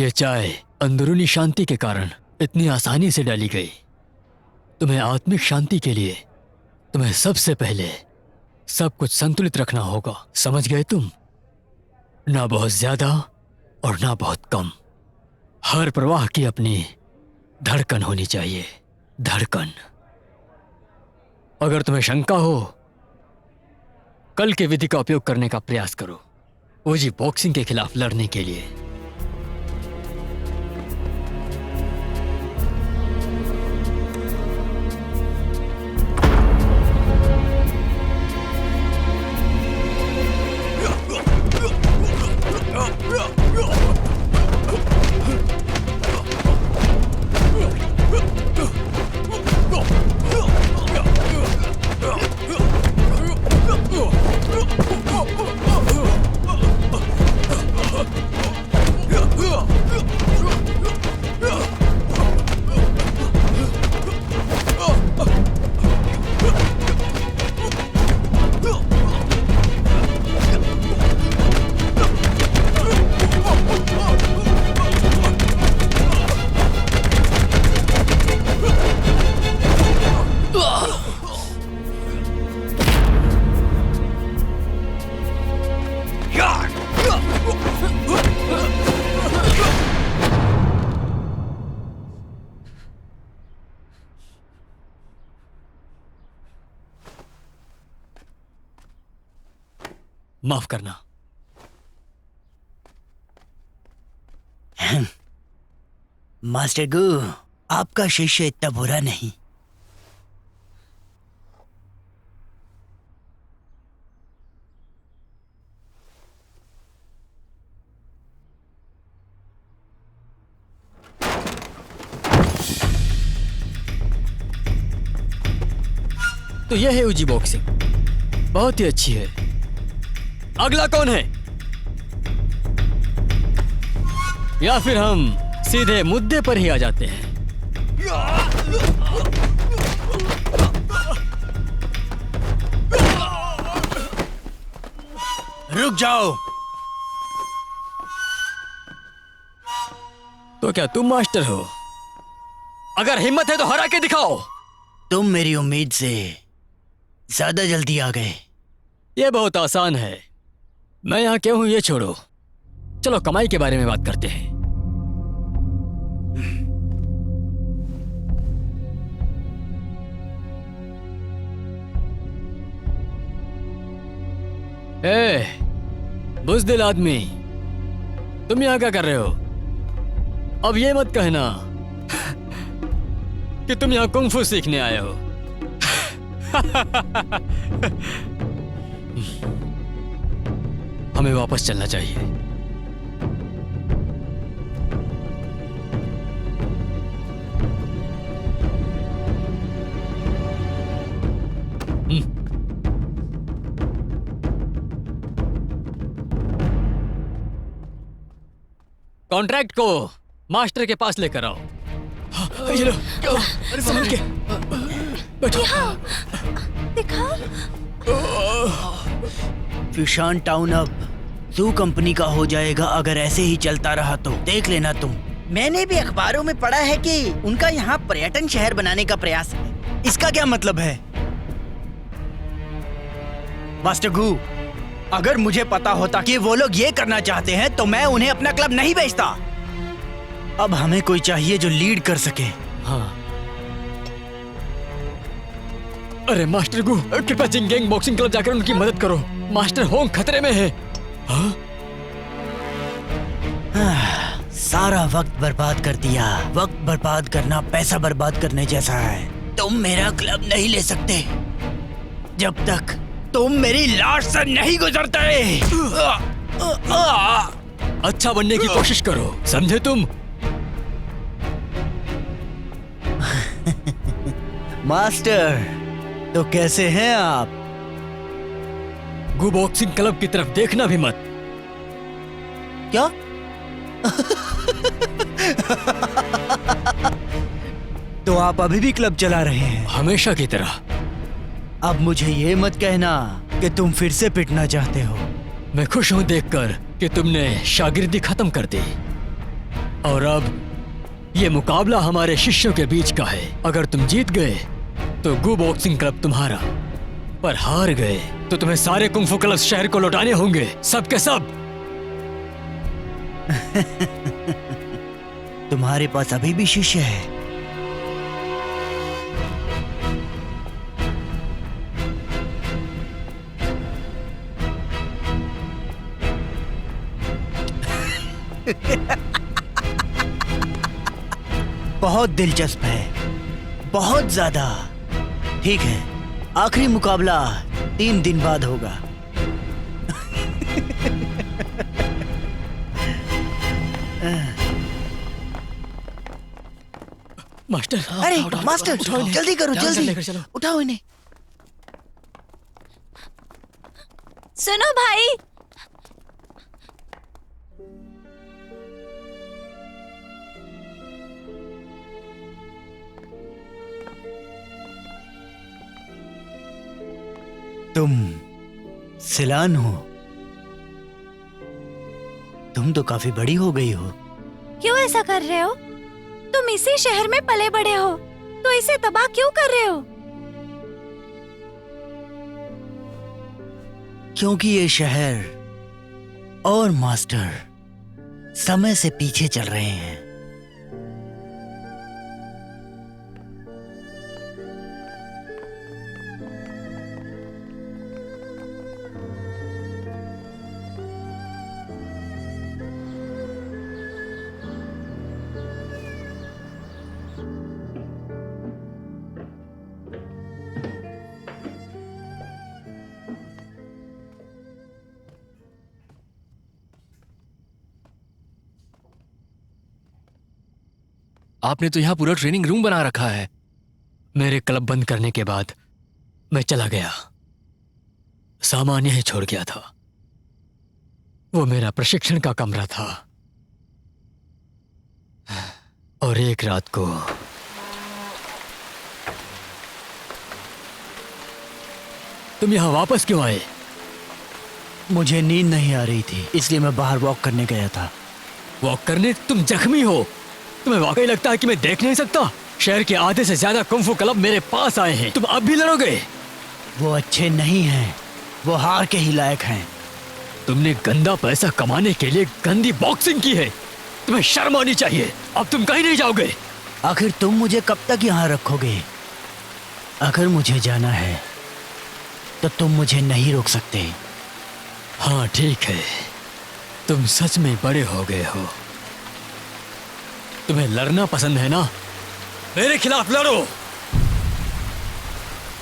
ये चाय अंदरूनी शांति के कारण इतनी आसानी से डाली गई। तुम्हें आत्मिक शांति के लिए तुम्हें सबसे पहले सब कुछ संतुलित रखना होगा, समझ गए तुम? ना बहुत ज्यादा और ना बहुत कम। हर प्रवाह की अपनी धड़कन होनी चाहिए, धड़कन। अगर तुम्हें शंका हो, कल के विधि का उपयोग करने का प्रयास करो, ओजी बॉक्सिंग के खिलाफ लड़ने के लिए। माफ करना। मास्टर गु, आपका शिष्य इतना बुरा नहीं। तो यह है ओजी बॉक्सिंग, बहुत ही अच्छी है। अगला कौन है? या फिर हम सीधे मुद्दे पर ही आ जाते हैं? रुक जाओ। तो क्या तुम मास्टर हो? अगर हिम्मत है तो हरा के दिखाओ। तुम मेरी उम्मीद से ज्यादा जल्दी आ गए। यह बहुत आसान है। मैं यहां क्यों हूं ये छोड़ो, चलो कमाई के बारे में बात करते हैं। ए, बुज़दिल आदमी, तुम यहां क्या कर रहे हो? अब ये मत कहना कि तुम यहां कुंग-फू सीखने आए हो। हमें वापस चलना चाहिए। कॉन्ट्रैक्ट को मास्टर के पास लेकर आओ। ये लो, संभल के बैठो। दिखाओ। फिशान टाउन अब जू कंपनी का हो जाएगा अगर ऐसे ही चलता रहा तो। देख लेना तुम। मैंने भी अखबारों में पढ़ा है कि उनका यहाँ पर्यटन शहर बनाने का प्रयास है। इसका क्या मतलब है? मास्टर गु, अगर मुझे पता होता कि वो लोग ये करना चाहते हैं तो मैं उन्हें अपना क्लब नहीं बेचता। अब हमें कोई चाहिए जो लीड कर सके। हाँ। अरे मास्टर गु, कृपया जिंगेंग बॉक्सिंग क्लब जाकर उनकी मदद करो। मास्टर होंग खतरे में है। हाँ? सारा वक्त बर्बाद कर दिया। वक्त बर्बाद करना पैसा बर्बाद करने जैसा है। तुम मेरा क्लब नहीं ले सकते जब तक तुम मेरी लाश से नहीं गुजरते। अच्छा बनने की कोशिश करो, समझे तुम? मास्टर, तो कैसे हैं आप? गु बॉक्सिंग क्लब की तरफ देखना भी मत। क्या? तो आप अभी भी क्लब चला रहे हैं? हमेशा की तरह। अब मुझे ये मत कहना कि तुम फिर से पिटना चाहते हो। मैं खुश हूं देखकर कि तुमने शागिर्दी खत्म कर दी। और अब ये मुकाबला हमारे शिष्यों के बीच का है। अगर तुम जीत गए तो गु बॉक्सिंग क्लब तुम्हारा, पर हार गए तो तुम्हें सारे कुंफू क्लब शहर को लौटाने होंगे, सब के सब। तुम्हारे पास अभी भी शिष्य है? बहुत दिलचस्प है, बहुत ज्यादा। ठीक है, आखिरी मुकाबला 3 दिन बाद होगा। मास्टर, अरे उठाओ, मास्टर, उठाओ इन्हें। जल्दी करो, ध्यान से जल्दी लेकर चलो। उठाओ इन्हें। सुनो भाई, तुम सिलान हो? तुम तो काफी बड़ी हो गई हो। क्यों ऐसा कर रहे हो? तुम इसी शहर में पले बड़े हो, तो इसे तबाह क्यों कर रहे हो? क्योंकि ये शहर और मास्टर समय से पीछे चल रहे हैं। आपने तो यहाँ पूरा ट्रेनिंग रूम बना रखा है। मेरे क्लब बंद करने के बाद मैं चला गया, सामान यहीं छोड़ गया था। वो मेरा प्रशिक्षण का कमरा था। और एक रात को तुम यहां वापस क्यों आए? मुझे नींद नहीं आ रही थी, इसलिए मैं बाहर वॉक करने गया था। वॉक करने? तुम जख्मी हो? तुम्हें वाकई लगता है कि मैं देख नहीं सकता? शहर के आधे से ज्यादा कुंफू क्लब मेरे पास आए हैं, तुम अब भी लड़ोगे? वो अच्छे नहीं हैं, वो हार के ही लायक हैं। तुमने गंदा पैसा कमाने के लिए गंदी बॉक्सिंग की है, तुम्हें शर्म आनी चाहिए। अब तुम कहीं नहीं जाओगे। आखिर तुम मुझे कब तक यहाँ रखोगे? अगर मुझे जाना है तो तुम मुझे नहीं रोक सकते। हाँ ठीक है, तुम सच में बड़े हो गए हो। तुम्हें लड़ना पसंद है ना? मेरे खिलाफ लड़ो।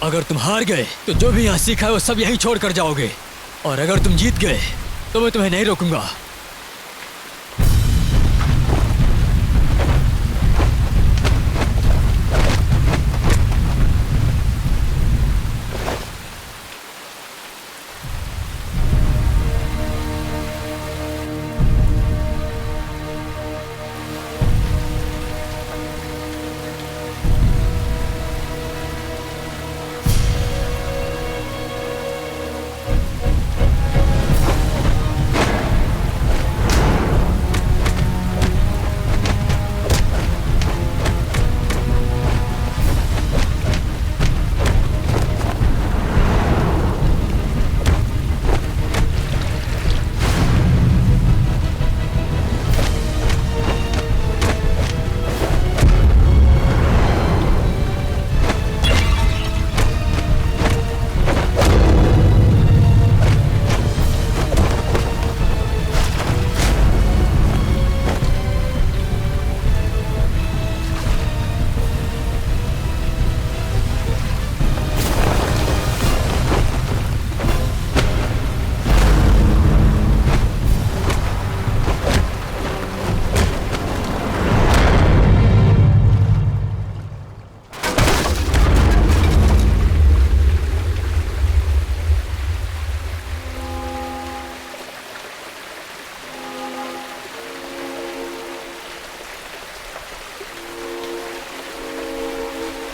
अगर तुम हार गए तो जो भी यहाँ सीखा है वो सब यहीं छोड़ कर जाओगे, और अगर तुम जीत गए तो मैं तुम्हें नहीं रोकूंगा।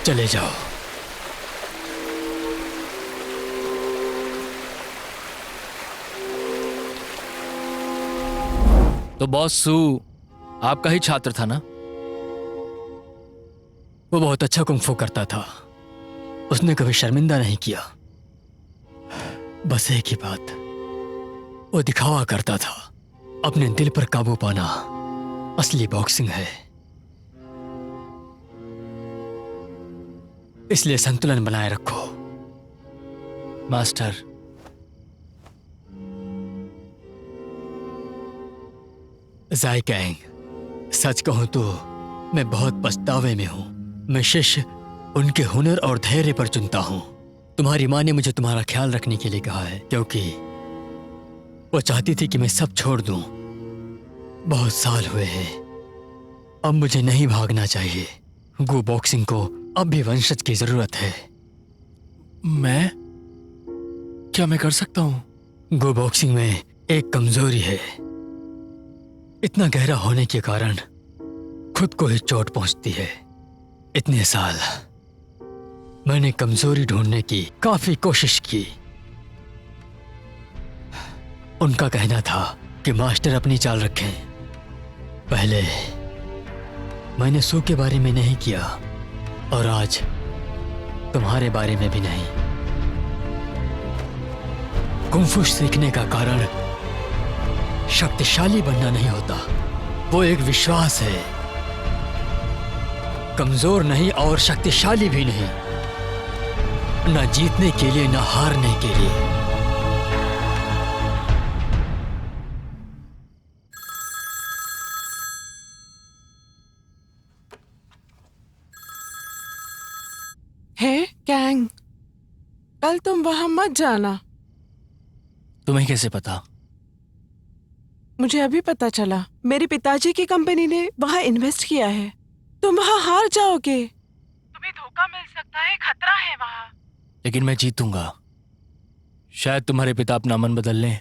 चले जाओ। तो बॉस सू, आपका ही छात्र था ना? वो बहुत अच्छा कुंग-फू करता था। उसने कभी शर्मिंदा नहीं किया। बस एक ही बात, वो दिखावा करता था। अपने दिल पर काबू पाना असली बॉक्सिंग है। इसलिए संतुलन बनाए रखो। मास्टर, ज़ाइकैंग, सच कहूं तो मैं बहुत पछतावे में हूं। मैं शिष्य उनके हुनर और धैर्य पर चुनता हूं। तुम्हारी माँ ने मुझे तुम्हारा ख्याल रखने के लिए कहा है, क्योंकि वो चाहती थी कि मैं सब छोड़ दूं। बहुत साल हुए हैं, अब मुझे नहीं भागना चाहिए। गो बॉक्सिंग को अब भी वंशज की जरूरत है। क्या मैं कर सकता हूं? गो बॉक्सिंग में एक कमजोरी है। इतना गहरा होने के कारण खुद को ही चोट पहुंचती है। इतने साल मैंने कमजोरी ढूंढने की काफी कोशिश की। उनका कहना था कि मास्टर अपनी चाल रखें। पहले मैंने सू के बारे में नहीं किया, और आज तुम्हारे बारे में भी नहीं। कुंग-फू सीखने का कारण शक्तिशाली बनना नहीं होता, वो एक विश्वास है। कमजोर नहीं और शक्तिशाली भी नहीं, न जीतने के लिए न हारने के लिए। हे कैंग, कल तुम वहां मत जाना। तुम्हें कैसे पता? मुझे अभी पता चला, मेरे पिताजी की कंपनी ने वहां इन्वेस्ट किया है। तुम वहां हार जाओगे, तुम्हें धोखा मिल सकता है, खतरा है वहां। लेकिन मैं जीतूंगा। शायद तुम्हारे पिता अपना मन बदल लें।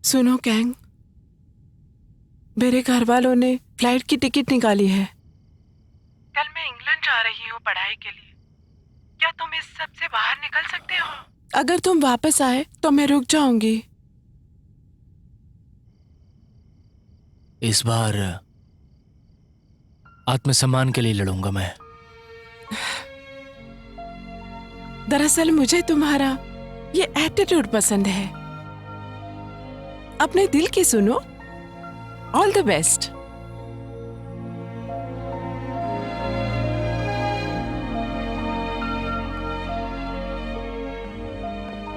सुनो कैंग, मेरे घर वालों ने फ्लाइट की टिकट निकाली है। कल मैं इंग्लैंड जा रही हूँ पढ़ाई के लिए। क्या तुम इस सब से बाहर निकल सकते हो? अगर तुम वापस आए तो मैं रुक जाऊंगी। इस बार आत्मसम्मान के लिए लड़ूंगा मैं। दरअसल मुझे तुम्हारा ये एटीट्यूड पसंद है। अपने दिल की सुनो। All the best.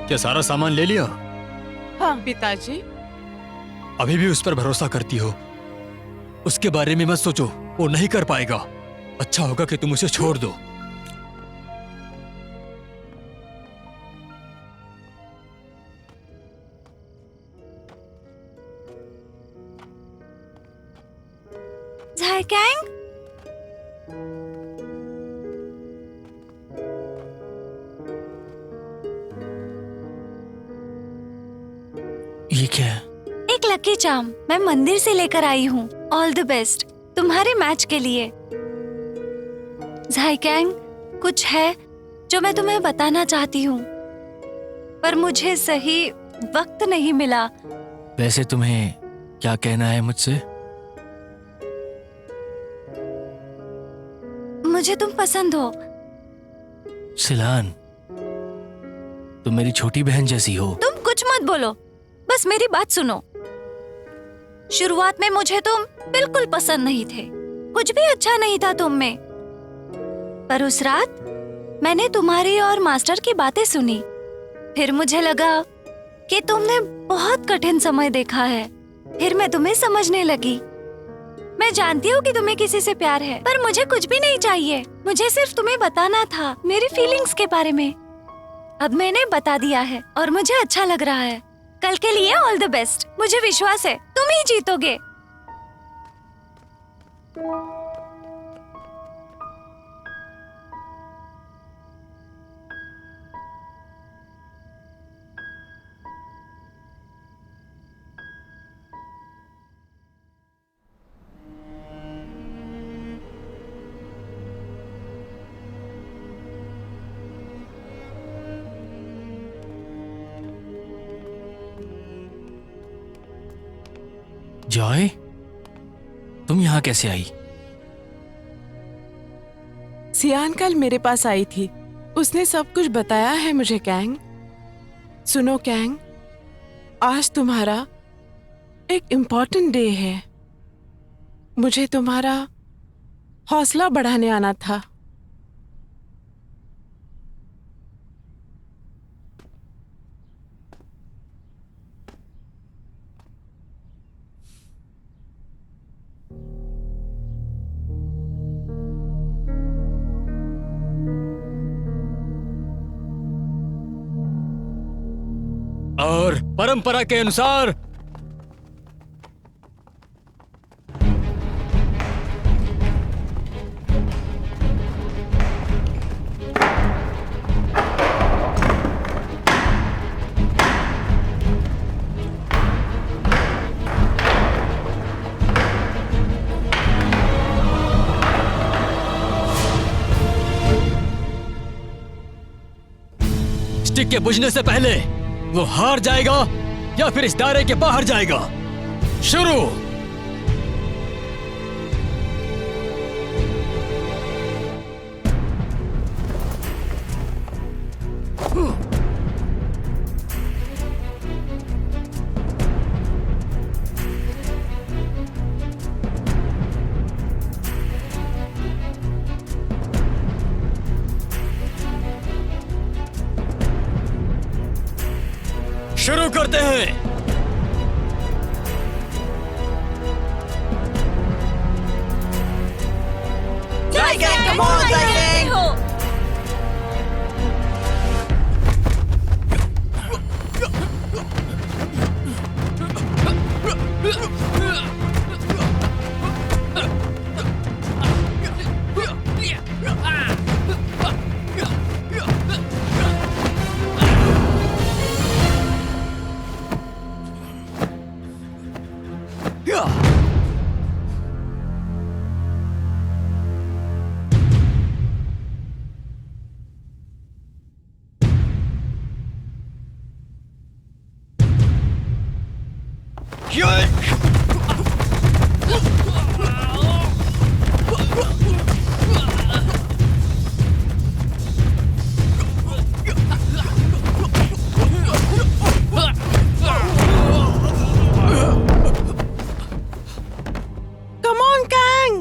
क्या सारा सामान ले लिया? हाँ पिताजी। अभी भी उस पर भरोसा करती हो? उसके बारे में मत सोचो, वो नहीं कर पाएगा। अच्छा होगा कि तुम उसे छोड़ दो। ज़ाइकैंग, ये क्या है? एक लकी चार्म मैं मंदिर से लेकर आई हूँ। ऑल द बेस्ट तुम्हारे मैच के लिए। ज़ाइकैंग, कुछ है जो मैं तुम्हें बताना चाहती हूँ, पर मुझे सही वक्त नहीं मिला। वैसे तुम्हें क्या कहना है मुझसे? मुझे तुम पसंद हो। सिलान, तुम मेरी छोटी बहन जैसी हो। तुम कुछ मत बोलो, बस मेरी बात सुनो। शुरुआत में मुझे तुम बिल्कुल पसंद नहीं थे, कुछ भी अच्छा नहीं था तुम में। पर उस रात मैंने तुम्हारी और मास्टर की बातें सुनी। फिर मुझे लगा कि तुमने बहुत कठिन समय देखा है। फिर मैं तुम्हें समझने लगी। मैं जानती हूँ कि तुम्हें किसी से प्यार है, पर मुझे कुछ भी नहीं चाहिए। मुझे सिर्फ तुम्हें बताना था मेरी फीलिंग्स के बारे में। अब मैंने बता दिया है और मुझे अच्छा लग रहा है। कल के लिए ऑल द बेस्ट। मुझे विश्वास है तुम ही जीतोगे। जॉय, तुम यहाँ कैसे आई? सियान कल मेरे पास आई थी, उसने सब कुछ बताया है मुझे। कैंग सुनो कैंग, आज तुम्हारा एक इम्पोर्टेंट डे है। मुझे तुम्हारा हौसला बढ़ाने आना था। और परंपरा के अनुसार स्टिक के बुझने से पहले वो हार जाएगा या फिर इस दायरे के बाहर जाएगा। शुरू। शुरू करते हैं। Come on, Tiger! Come on, Kang!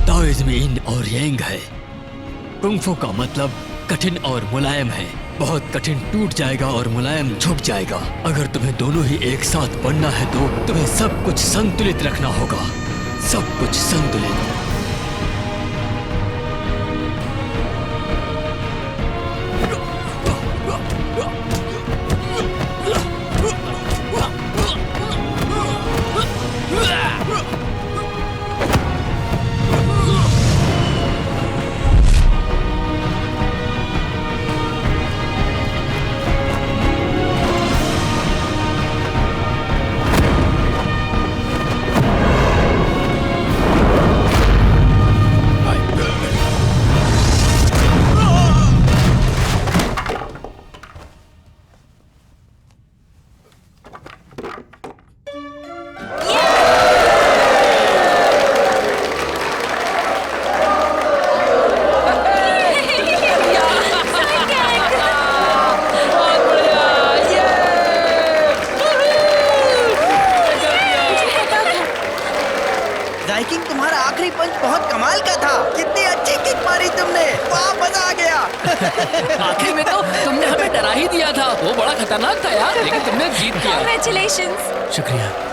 Taoism में यिन और यांग है। कुंग-फू का मतलब कठिन और मुलायम है। बहुत कठिन टूट जाएगा और मुलायम झुक जाएगा। अगर तुम्हें दोनों ही एक साथ बनना है तो तुम्हें सब कुछ संतुलित रखना होगा। सब कुछ संतुलित। तुम्हारा आखिरी पंच बहुत कमाल का था। कितनी अच्छी किक मारी तुमने, वाह मजा आ गया। आखिर में तो तुमने हमें डरा ही दिया था। वो बड़ा खतरनाक था यार, लेकिन तुमने जीत लिया। Congratulations! शुक्रिया।